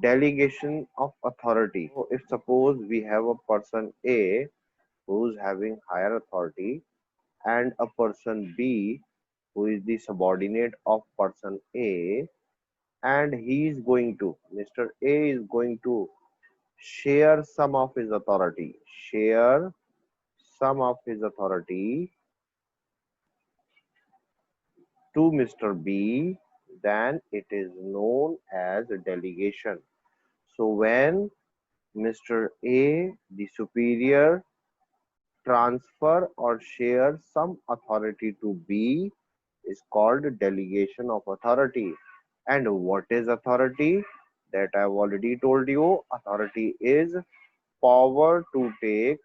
Delegation of authority. So if suppose we have a person A who's having higher authority and a person B who is the subordinate of person A, and he is going to, Mr. A is going to share some of his authority, share some of his authority to Mr. B, then it is known as a delegation. So when Mr. A, the superior, transfer or share some authority to B is called delegation of authority. And what is authority? That I've already told you. Authority is power to take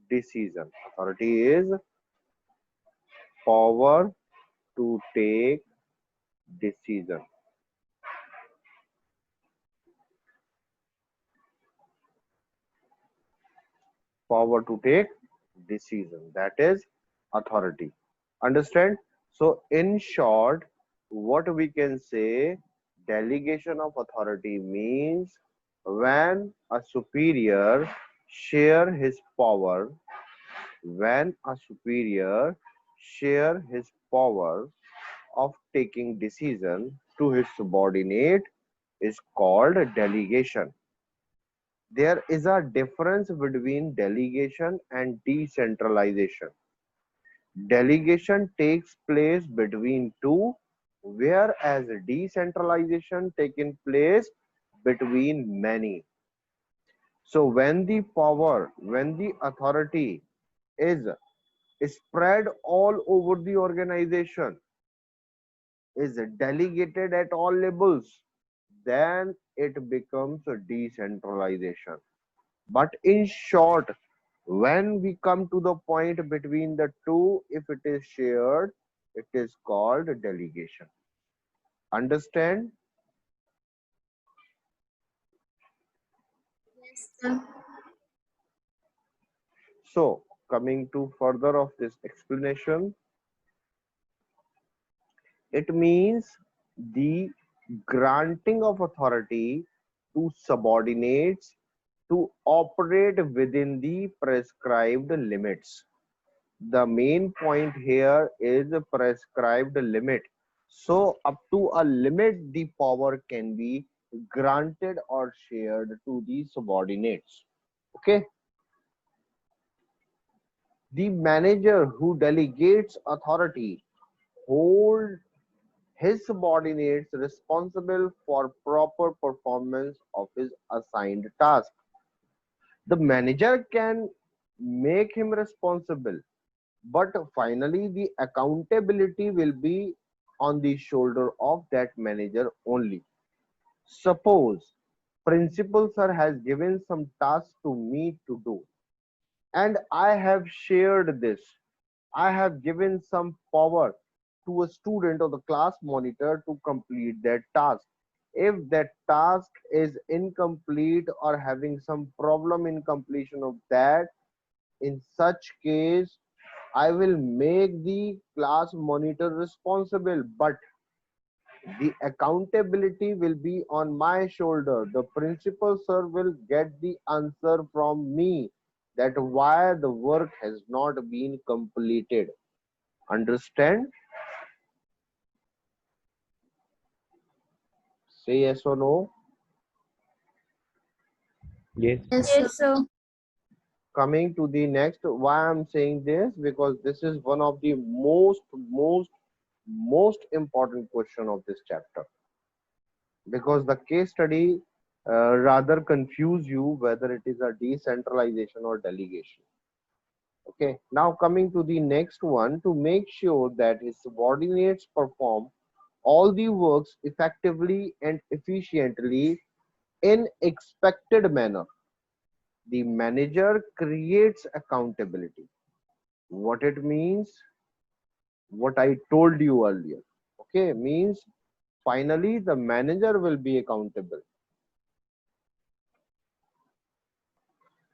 decision. Authority is power to take decision. Power to take decision. That is authority. Understand? So in short, what we can say, delegation of authority means when a superior share his power, when a superior share his power of taking decision to his subordinate is called delegation. There is a difference between delegation and decentralization. Delegation takes place between two, whereas decentralization taking place between many. So when the power, when the authority is spread all over the organization, is delegated at all levels, then it becomes a decentralization. But in short, when we come to the point between the two, if it is shared, it is called delegation. Understand? Yes, sir. So, coming to further of this explanation, it means the granting of authority to subordinates to operate within the prescribed limits. The main point here is a prescribed limit. So up to a limit, the power can be granted or shared to the subordinates. Okay. The manager who delegates authority hold his subordinates responsible for proper performance of his assigned task. The manager can make him responsible, but finally the accountability will be on the shoulder of that manager only. Suppose principal sir has given some task to me to do, and I have shared this. I have given some power to a student or the class monitor to complete that task. If that task is incomplete or having some problem in completion of that, in such case I will make the class monitor responsible, but the accountability will be on my shoulder. The principal sir will get the answer from me that why the work has not been completed. Understand? Say yes or no. Yes. Yes, sir. Yes, sir. Coming to the next, why I'm saying this, because this is one of the most important question of this chapter, because the case study rather confuse you whether it is a decentralization or delegation. Okay, now coming to the next one, to make sure that his subordinates perform all the works effectively and efficiently in expected manner, the manager creates accountability. What it means, what I told you earlier. Okay, means finally the manager will be accountable.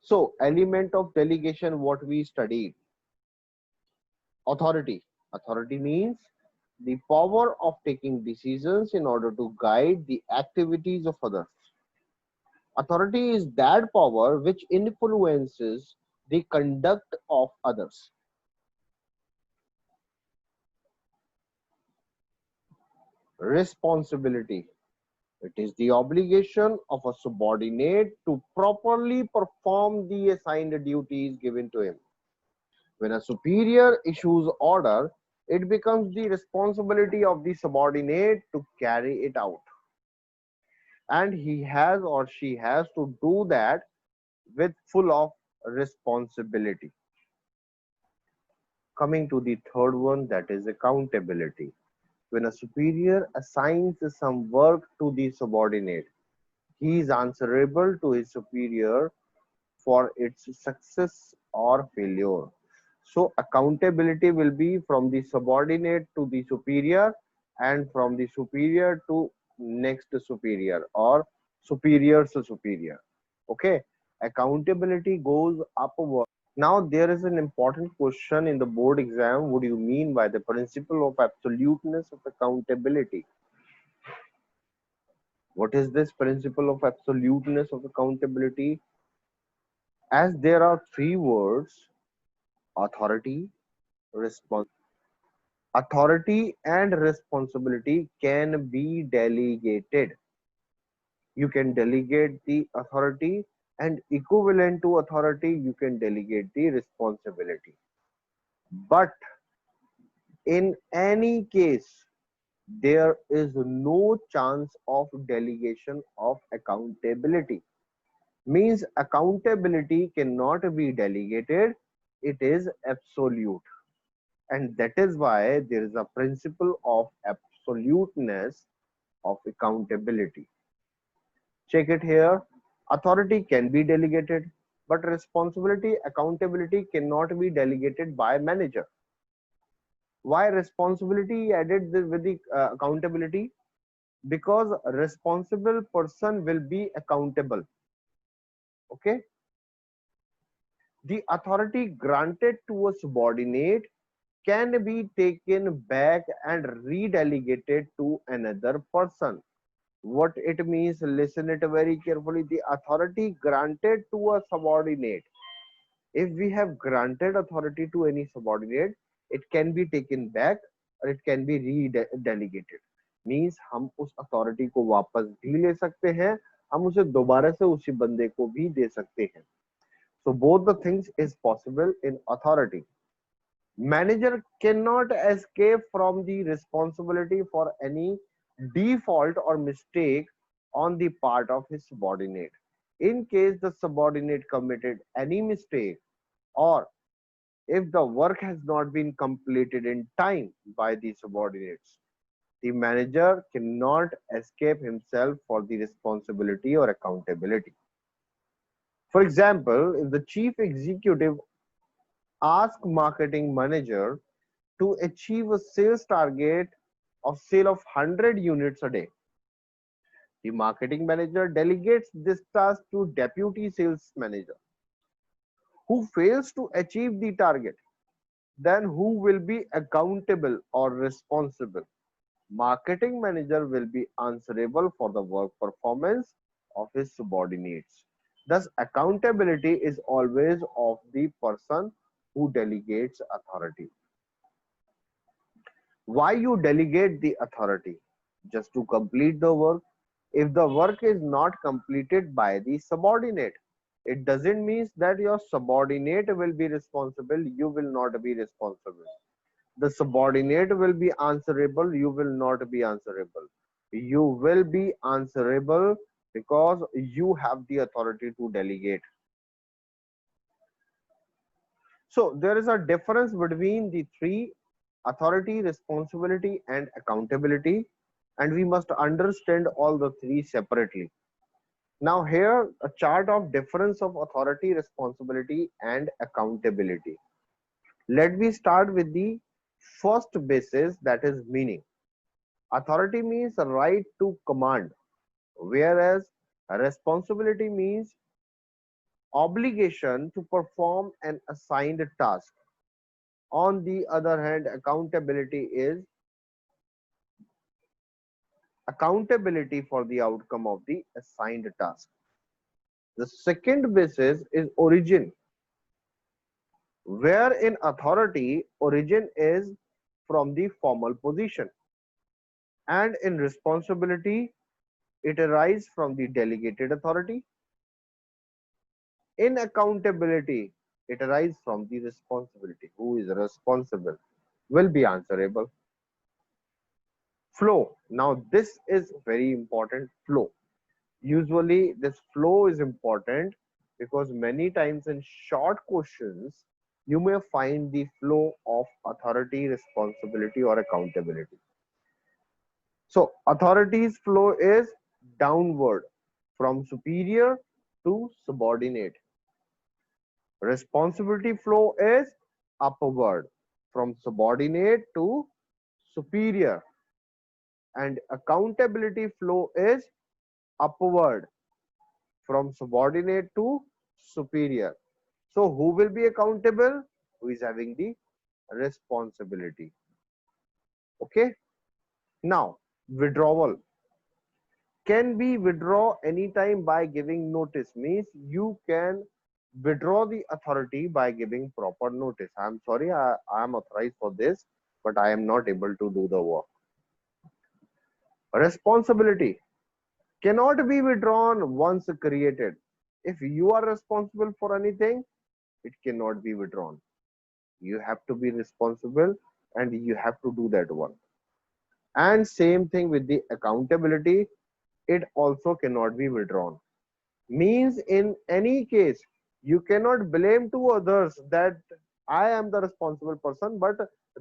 So element of delegation, what we studied, authority. Authority means the power of taking decisions in order to guide the activities of others. Authority is that power which influences the conduct of others. Responsibility. It is the obligation of a subordinate to properly perform the assigned duties given to him. When a superior issues order, it becomes the responsibility of the subordinate to carry it out. And he has or she has to do that with full of responsibility. Coming to the third one, that is accountability. When a superior assigns some work to the subordinate, he is answerable to his superior for its success or failure. So accountability will be from the subordinate to the superior and from the superior to next superior or superior to superior. Okay, accountability goes upward. Now there is an important question in the board exam. What do you mean by the principle of absoluteness of accountability? What is this principle of absoluteness of accountability? As there are three words: authority, responsibility. Authority and responsibility can be delegated. You can delegate the authority, and equivalent to authority, you can delegate the responsibility. But in any case, there is no chance of delegation of accountability. Means accountability cannot be delegated, it is absolute. And that is why there is a principle of absoluteness of accountability. Check it here. Authority can be delegated, but responsibility, accountability cannot be delegated by manager. Why responsibility added with the accountability? Because a responsible person will be accountable. Okay. The authority granted to a subordinate can be taken back and redelegated to another person. What it means, listen it very carefully. The authority granted to a subordinate, if we have granted authority to any subordinate, it can be taken back or it can be redelegated. Means हम उस authority को वापस भी ले सकते हैं, हम उसे दोबारा से उसी बंदे को भी दे सकते हैं. So both the things is possible in authority. Manager cannot escape from the responsibility for any default or mistake on the part of his subordinate. In case the subordinate committed any mistake, or if the work has not been completed in time by the subordinates, the manager cannot escape himself for the responsibility or accountability. For example, if the chief executive asks marketing manager to achieve a sales target of sale of 100 units a day, the marketing manager delegates this task to deputy sales manager, who fails to achieve the target. Then who will be accountable or responsible? Marketing manager will be answerable for the work performance of his subordinates. Thus, accountability is always of the person who delegates authority. Why you delegate the authority? Just to complete the work. If the work is not completed by the subordinate, it doesn't mean that your subordinate will be responsible, you will not be responsible. The subordinate will be answerable, you will not be answerable. You will be answerable because you have the authority to delegate. So there is a difference between the three: authority, responsibility, and accountability, and we must understand all the three separately. Now here a chart of difference of authority, responsibility, and accountability. Let me start with the first basis, that is meaning. Authority means a right to command, whereas responsibility means obligation to perform an assigned task. On the other hand, accountability is accountability for the outcome of the assigned task. The second basis is origin, where in authority, origin is from the formal position, and in responsibility, it arises from the delegated authority. In accountability, it arises from the responsibility. Who is responsible will be answerable. Flow. Now, this is very important. Flow. Usually, this flow is important because many times in short questions, you may find the flow of authority, responsibility, or accountability. So, authority's flow is downward from superior to subordinate. Responsibility flow is upward from subordinate to superior, and accountability flow is upward from subordinate to superior. So who will be accountable? Who is having the responsibility? Okay. Now, withdrawal. Can we withdraw anytime by giving notice? Means you can withdraw the authority by giving proper notice. I am sorry, I am authorized for this, but I am not able to do the work. Responsibility cannot be withdrawn once created. If you are responsible for anything, it cannot be withdrawn. You have to be responsible and you have to do that one. And same thing with the accountability, it also cannot be withdrawn. Means in any case, you cannot blame to others that I am the responsible person, but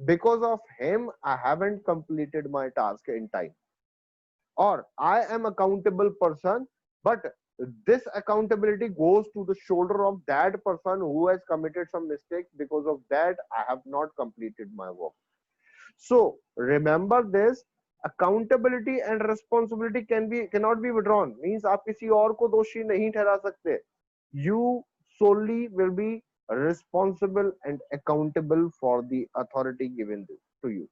because of him, I haven't completed my task in time. Or I am accountable person, but this accountability goes to the shoulder of that person who has committed some mistakes. Because of that, I have not completed my work. So remember this, accountability and responsibility cannot be withdrawn. Means आप किसी और को दोषी नहीं ठहरा सकते. You solely will be responsible and accountable for the authority given to you.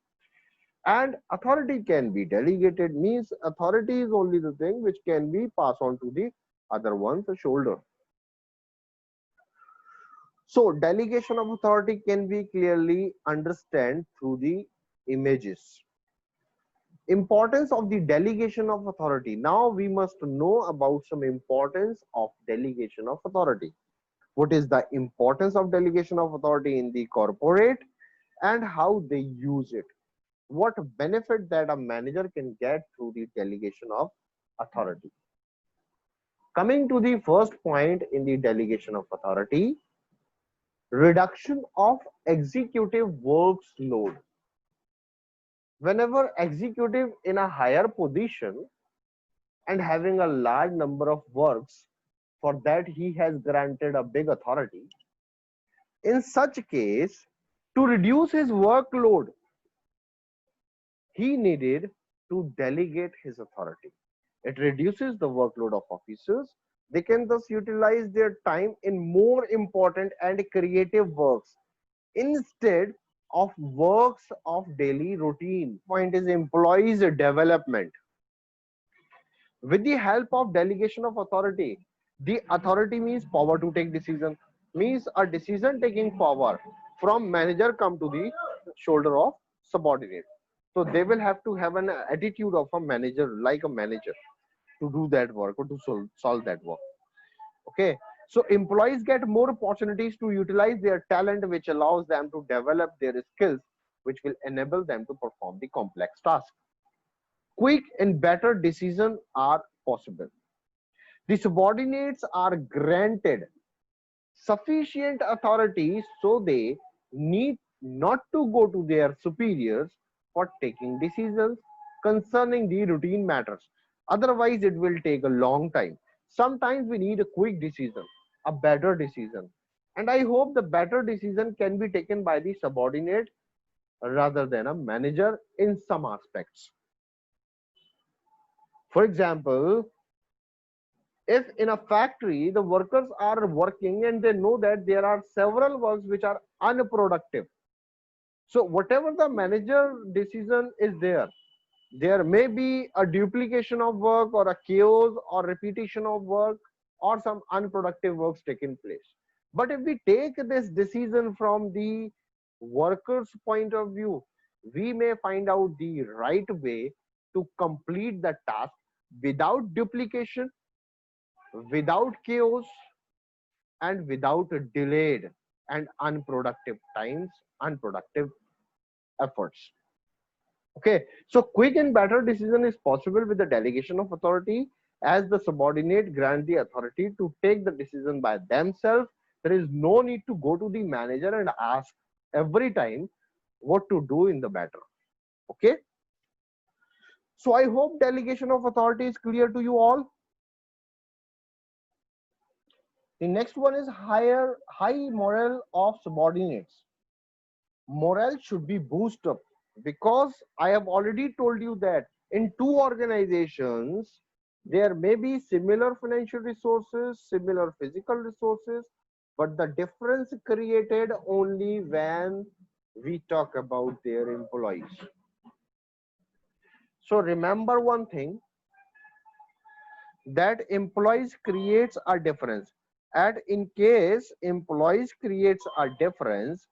And authority can be delegated, means authority is only the thing which can be passed on to the other one's shoulder. So delegation of authority can be clearly understood through the images. Importance of the delegation of authority. Now we must know about some importance of delegation of authority. What is the importance of delegation of authority in the corporate and how they use it? What benefit that a manager can get through the delegation of authority? Coming to the first point in the delegation of authority, reduction of executive workload. Whenever executive in a higher position and having a large number of works, for that he has granted a big authority. In such case, to reduce his workload, he needed to delegate his authority. It reduces the workload of officers. They can thus utilize their time in more important and creative works instead of works of daily routine. Point is employees development. With the help of delegation of authority, the authority means power to take decision, means a decision taking power from manager come to the shoulder of subordinate. So they will have to have an attitude of a manager, like a manager, to do that work or to solve that work. Okay, so employees get more opportunities to utilize their talent, which allows them to develop their skills, which will enable them to perform the complex task. Quick and better decisions are possible. The subordinates are granted sufficient authority, so they need not to go to their superiors for taking decisions concerning the routine matters. Otherwise, it will take a long time. Sometimes we need a quick decision, a better decision. And I hope the better decision can be taken by the subordinate rather than a manager in some aspects. For example, if in a factory the workers are working and they know that there are several works which are unproductive, so whatever the manager decision is there may be a duplication of work or a chaos or repetition of work. or some unproductive works taking place. But if we take this decision from the worker's point of view, we may find out the right way to complete the task without duplication, without chaos, and without delayed and unproductive times, unproductive efforts. Okay, so quick and better decision is possible with the delegation of authority, as the subordinate grant the authority to take the decision by themselves. There is no need to go to the manager and ask every time what to do in the matter. Okay, so I hope delegation of authority is clear to you all. The next one is high morale of subordinates. Morale should be boosted up, because I have already told you that in two organizations there may be similar financial resources, similar physical resources, but the difference created only when we talk about their employees. So remember one thing, that employees creates a difference, and in case employees creates a difference,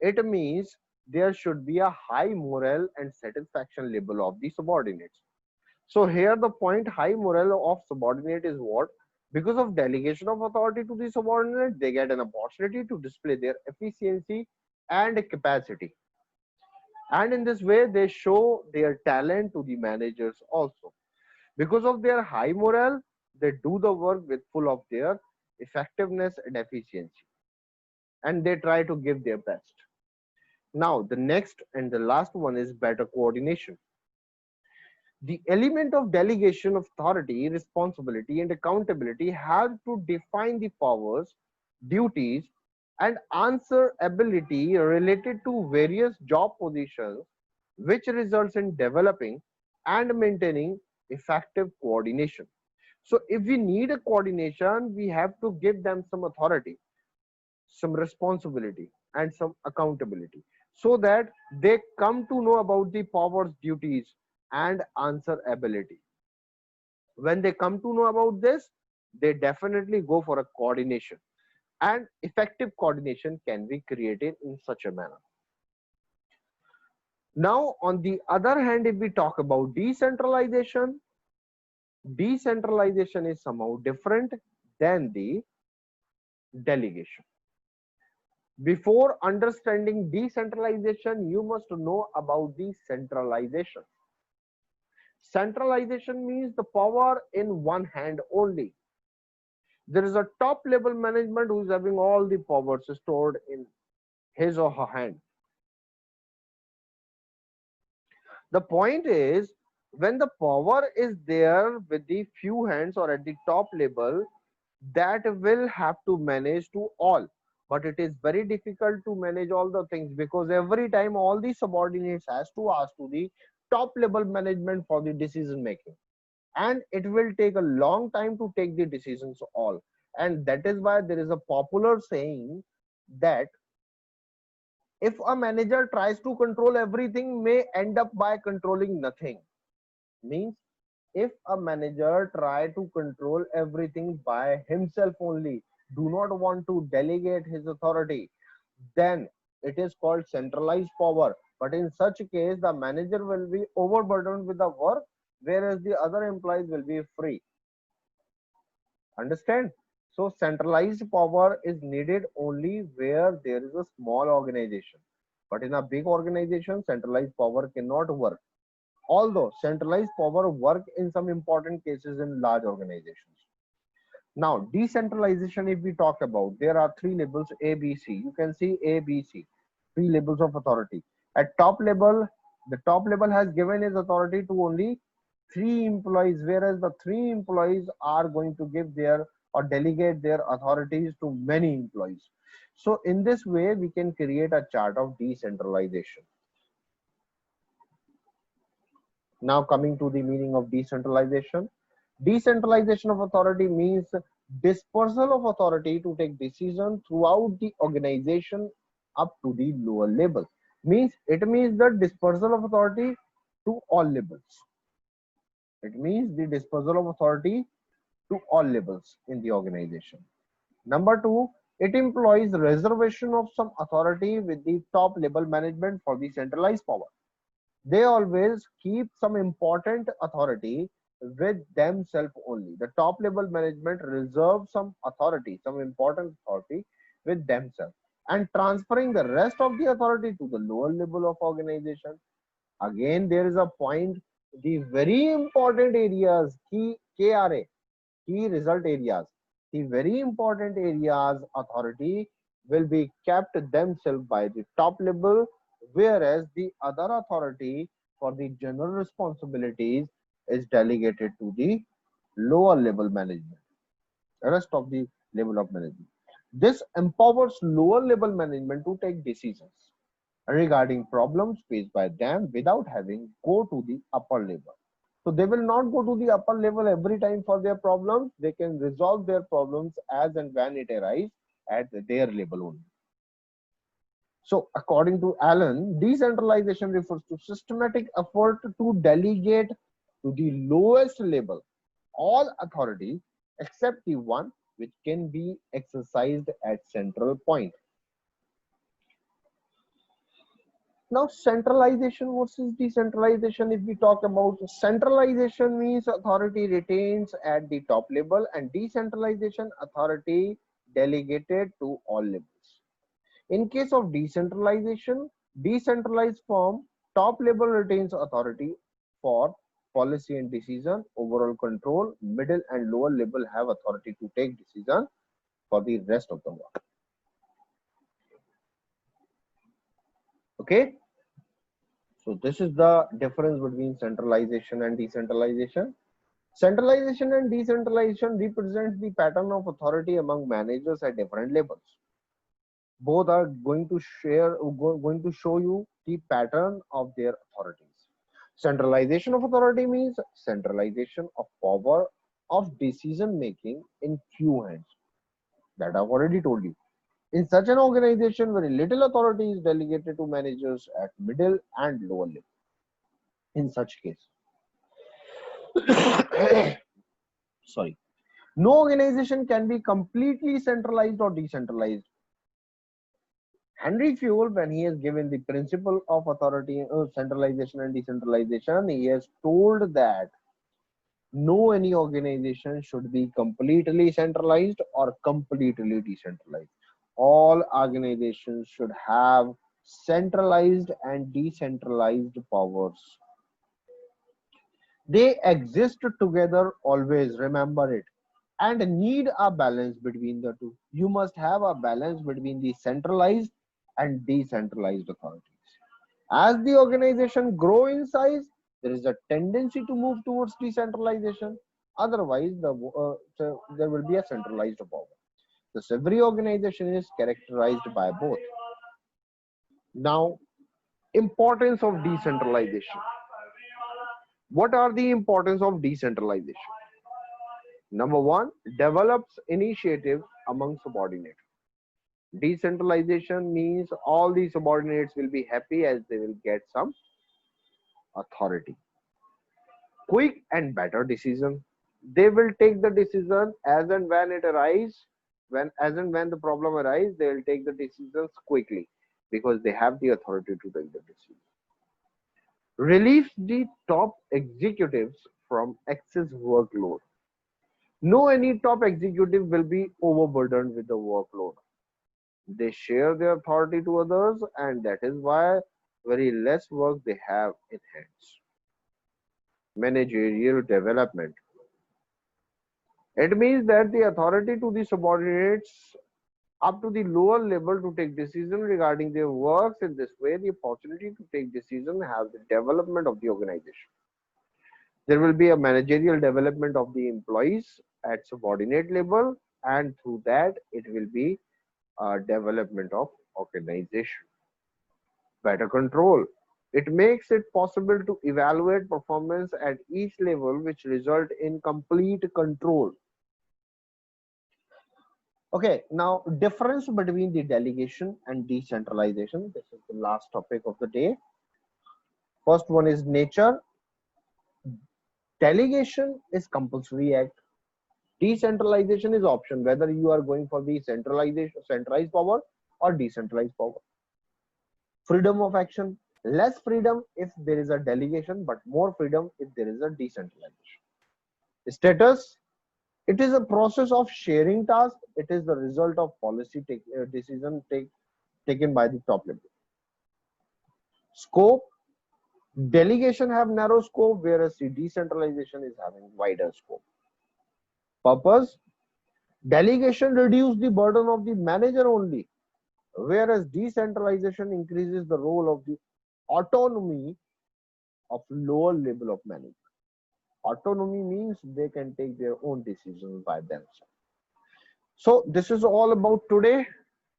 it means there should be a high morale and satisfaction level of the subordinates. So here the point, high morale of subordinate is what? Because of delegation of authority to the subordinate, they get an opportunity to display their efficiency and capacity, and in this way they show their talent to the managers also. Because of their high morale, they do the work with full of their effectiveness and efficiency, and they try to give their best. Now, the next and the last one is better coordination. The element of delegation of authority, responsibility, and accountability have to define the powers, duties, and answerability related to various job positions, which results in developing and maintaining effective coordination. So, if we need a coordination, we have to give them some authority, some responsibility, and some accountability, so that they come to know about the powers, duties, and answer ability. When they come to know about this, they definitely go for a coordination, and effective coordination can be created in such a manner. Now, on the other hand, if we talk about decentralization, decentralization is somehow different than the delegation. Before understanding decentralization, you must know about the centralization. Centralization means the power in one hand only. There is a top level management who is having all the powers stored in his or her hand. The point is, when the power is there with the few hands or at the top level, that will have to manage to all. But it is very difficult to manage all the things, because every time all the subordinates has to ask to the top level management for the decision making, and it will take a long time to take the decisions all. And that is why there is a popular saying that if a manager tries to control everything, may end up by controlling nothing. Means, if a manager try to control everything by himself only, do not want to delegate his authority, then it is called centralized power. But in such a case, the manager will be overburdened with the work, whereas the other employees will be free. Understand? So centralized power is needed only where there is a small organization, but in a big organization centralized power cannot work, although centralized power work in some important cases in large organizations. Now, decentralization, if we talk about, there are three levels A, B, C. You can see A, B, C, three levels of authority. At top level, the top level has given his authority to only three employees, whereas the three employees are going to give their or delegate their authorities to many employees. So in this way, we can create a chart of decentralization. Now coming to the meaning of decentralization. Decentralization of authority means dispersal of authority to take decision throughout the organization up to the lower level. It means the dispersal of authority to all levels. It means the dispersal of authority to all levels in the organization. Number two, it employs reservation of some authority with the top level management for the centralized power. They always keep some important authority with themselves only. The top level management reserves some authority, some important authority with themselves, and transferring the rest of the authority to the lower level of organization. Again, there is a point, the very important areas, key KRA, key result areas, the very important areas authority will be kept themselves by the top level, whereas the other authority for the general responsibilities is delegated to the lower level management, the rest of the level of management. This empowers lower level management to take decisions regarding problems faced by them without having go to the upper level. So they will not go to the upper level every time for their problems. They can resolve their problems as and when it arises at their level only. So according to Allen, decentralization refers to systematic effort to delegate to the lowest level all authorities except the one which can be exercised at central point. Now, centralization versus decentralization. If we talk about centralization, means authority retains at the top level, and decentralization, authority delegated to all levels. In case of decentralization, decentralized form, top level retains authority for policy and decision, overall control, middle and lower level have authority to take decision for the rest of the work. Okay, so this is the difference between centralization and decentralization. Centralization and decentralization represents the pattern of authority among managers at different levels. Both are going to show you the pattern of their authorities. Centralization of authority means centralization of power of decision making in few hands. That I've already told you. In such an organization, very little authority is delegated to managers at middle and lower level. In such case, sorry, no organization can be completely centralized or decentralized. Henry Fayol, when he has given the principle of authority, centralization and decentralization, he has told that no any organization should be completely centralized or completely decentralized. All organizations should have centralized and decentralized powers. They exist together always, remember it, and need a balance between the two. You must have a balance between the centralized and decentralized authorities. As the organization grow in size, there is a tendency to move towards decentralization. Otherwise, there will be a centralized power. Thus, every organization is characterized by both. Now, importance of decentralization. What are the importance of decentralization? Number one, develops initiative among subordinates. Decentralization means all the subordinates will be happy as they will get some authority. Quick and better decision. They will take the decision as and when it arises. As and when the problem arises, they will take the decisions quickly because they have the authority to take the decision. Relieves the top executives from excess workload. No any top executive will be overburdened with the workload. They share their authority to others, and that is why very less work they have in hands. Managerial development. It means that the authority to the subordinates up to the lower level to take decision regarding their works. In this way, the opportunity to take decision have the development of the organization. There will be a managerial development of the employees at subordinate level, and through that it will be a development of organization. Better control. It makes it possible to evaluate performance at each level, which result in complete control. Okay, now difference between the delegation and decentralization. This is the last topic of the day. First one is nature. Delegation is compulsory act. Decentralization is option, whether you are going for the centralized power or decentralized power. Freedom of action, less freedom if there is a delegation, but more freedom if there is a decentralization. Status, it is a process of sharing tasks. It is the result of policy taken by the top level. Scope, delegation have narrow scope, whereas the decentralization is having wider scope. Purpose, delegation reduce the burden of the manager only, whereas decentralization increases the role of the autonomy of lower level of management. Autonomy means they can take their own decisions by themselves. So this is all about today.